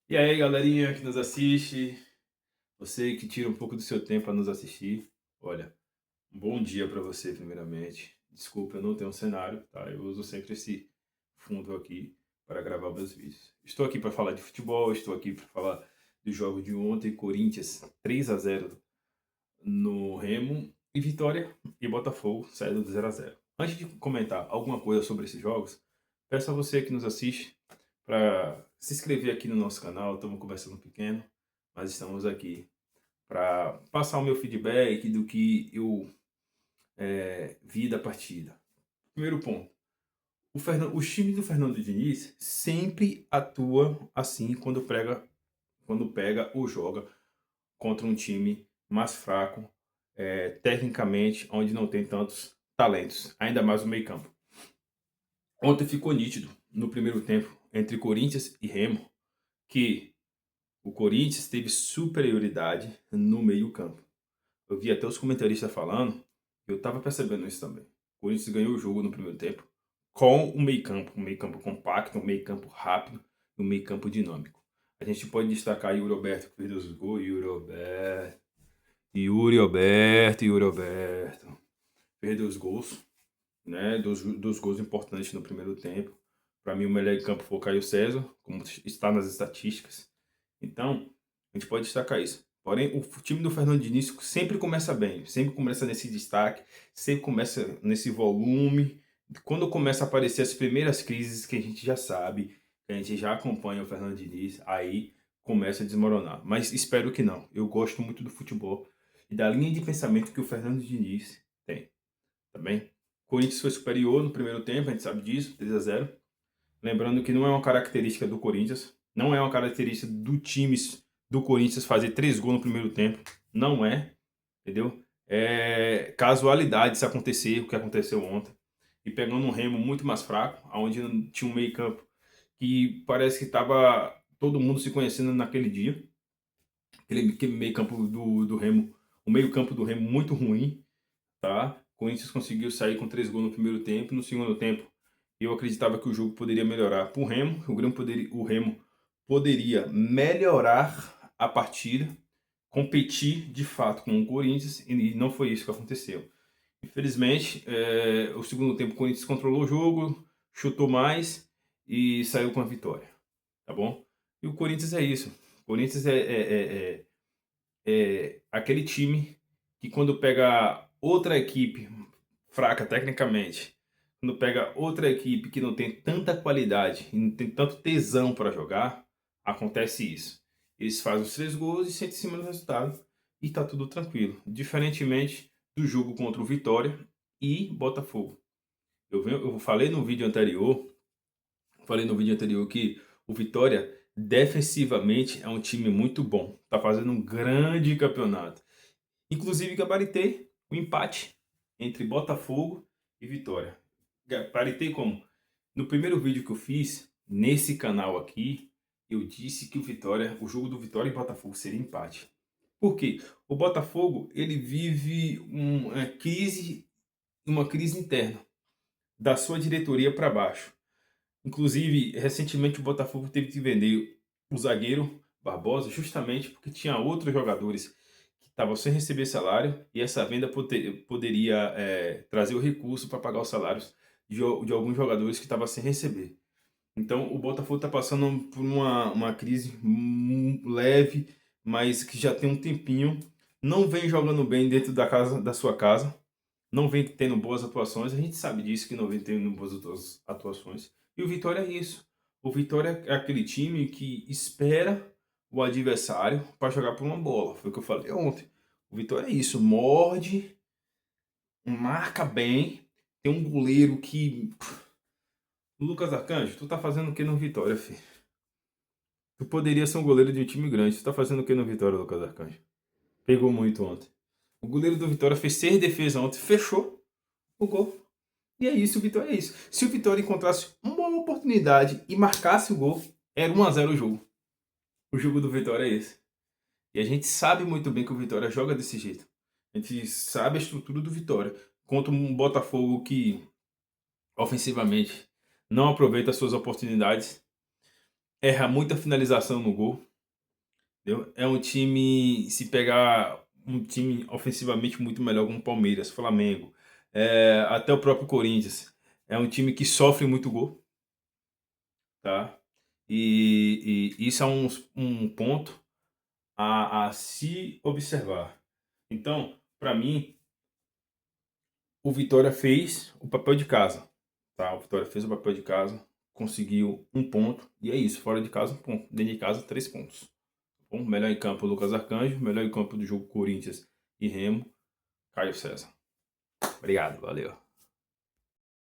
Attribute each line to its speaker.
Speaker 1: E aí, galerinha que nos assiste, você que tira um pouco do seu tempo para nos assistir, olha, um bom dia para você, primeiramente. Desculpa, eu não tenho um cenário, tá? Eu uso sempre esse fundo aqui para gravar meus vídeos. Estou aqui para falar de futebol, estou aqui para falar do jogo de ontem, Corinthians 3-0 no Remo e Vitória e Botafogo saindo do 0-0. Antes de comentar alguma coisa sobre esses jogos, peço a você que nos assiste para se inscrever aqui no nosso canal. Estamos conversando pequeno, mas estamos aqui para passar o meu feedback do que eu vi da partida. Primeiro ponto, o time do Fernando Diniz sempre atua assim quando pega ou joga contra um time mais fraco, tecnicamente, onde não tem tantos talentos, ainda mais no meio campo. Ontem ficou nítido, no primeiro tempo, entre Corinthians e Remo, que o Corinthians teve superioridade no meio campo. Eu vi até os comentaristas falando, eu estava percebendo isso também. O Corinthians ganhou o jogo no primeiro tempo com o meio campo compacto, um meio campo rápido, um meio campo dinâmico. A gente pode destacar Yuri Alberto, que fez os gols, Yuri Alberto, fez 2 gols, né? Dos gols importantes no primeiro tempo. Para mim, o melhor em campo foi o Caio César, como está nas estatísticas. Então, a gente pode destacar isso. Porém, o time do Fernando Diniz sempre começa bem, sempre começa nesse destaque, sempre começa nesse volume. Quando começa a aparecer as primeiras crises que a gente já sabe, que a gente já acompanha o Fernando Diniz, aí começa a desmoronar. Mas espero que não. Eu gosto muito do futebol e da linha de pensamento que o Fernando Diniz tem, tá bem? O Corinthians foi superior no primeiro tempo, a gente sabe disso, 3-0. Lembrando que não é uma característica do Corinthians, não é uma característica do time do Corinthians fazer 3 gols no primeiro tempo. Não é, entendeu? É casualidade se acontecer o que aconteceu ontem. E pegando um Remo muito mais fraco, onde tinha um meio campo que parece que estava todo mundo se conhecendo naquele dia. Aquele meio campo do Remo, o meio campo do Remo muito ruim, tá? O Corinthians conseguiu sair com 3 gols no primeiro tempo. No segundo tempo, eu acreditava que o jogo poderia melhorar para o Remo. O Remo poderia melhorar a partida, competir de fato com o Corinthians, e não foi isso que aconteceu. Infelizmente, o segundo tempo o Corinthians controlou o jogo, chutou mais e saiu com a vitória, tá bom? E o Corinthians é isso. O Corinthians é aquele time que quando pega outra equipe fraca tecnicamente, quando pega outra equipe que não tem tanta qualidade e não tem tanto tesão para jogar, acontece isso. Eles fazem os 3 gols e sentem em cima do resultado e tá tudo tranquilo. Diferentemente do jogo contra o Vitória e Botafogo. Eu falei no vídeo anterior que o Vitória defensivamente é um time muito bom. Tá fazendo um grande campeonato. Inclusive gabaritei o empate entre Botafogo e Vitória. Gabaritei como? No primeiro vídeo que eu fiz, nesse canal aqui, eu disse que o jogo do Vitória e Botafogo seria empate. Por quê? O Botafogo, ele vive uma crise interna, da sua diretoria para baixo. Inclusive, recentemente o Botafogo teve que vender o zagueiro Barbosa justamente porque tinha outros jogadores que estavam sem receber salário e essa venda poderia trazer o recurso para pagar os salários de alguns jogadores que estavam sem receber. Então o Botafogo está passando por uma crise leve, mas que já tem um tempinho. Não vem jogando bem dentro da sua casa, não vem tendo boas atuações, a gente sabe disso que não vem tendo boas atuações. E o Vitória é isso. O Vitória é aquele time que espera o adversário para jogar por uma bola. Foi o que eu falei ontem. O Vitória é isso, morde, marca bem, tem um goleiro que. O Lucas Arcanjo, tu tá fazendo o que no Vitória, filho? Tu poderia ser um goleiro de um time grande. Tu tá fazendo o que no Vitória, Lucas Arcanjo? Pegou muito ontem. O goleiro do Vitória fez 6 defesas ontem, fechou o gol. E é isso, o Vitória é isso. Se o Vitória encontrasse uma oportunidade e marcasse o gol, era 1-0 o jogo. O jogo do Vitória é esse. E a gente sabe muito bem que o Vitória joga desse jeito. A gente sabe a estrutura do Vitória. Contra um Botafogo que, ofensivamente, não aproveita as suas oportunidades. erra muita finalização no gol. Entendeu? É um time, se pegar um time ofensivamente muito melhor como Palmeiras, Flamengo, até o próprio Corinthians, é um time que sofre muito gol, tá? E isso é um ponto a se observar. Então, para mim, o Vitória fez o papel de casa, tá? O Vitória fez o papel de casa, conseguiu um ponto, e é isso, fora de casa, um ponto. Dentro de casa, 3 pontos. Tá bom? Melhor em campo, Lucas Arcanjo. Melhor em campo do jogo, Corinthians e Remo, Caio César. Obrigado, valeu.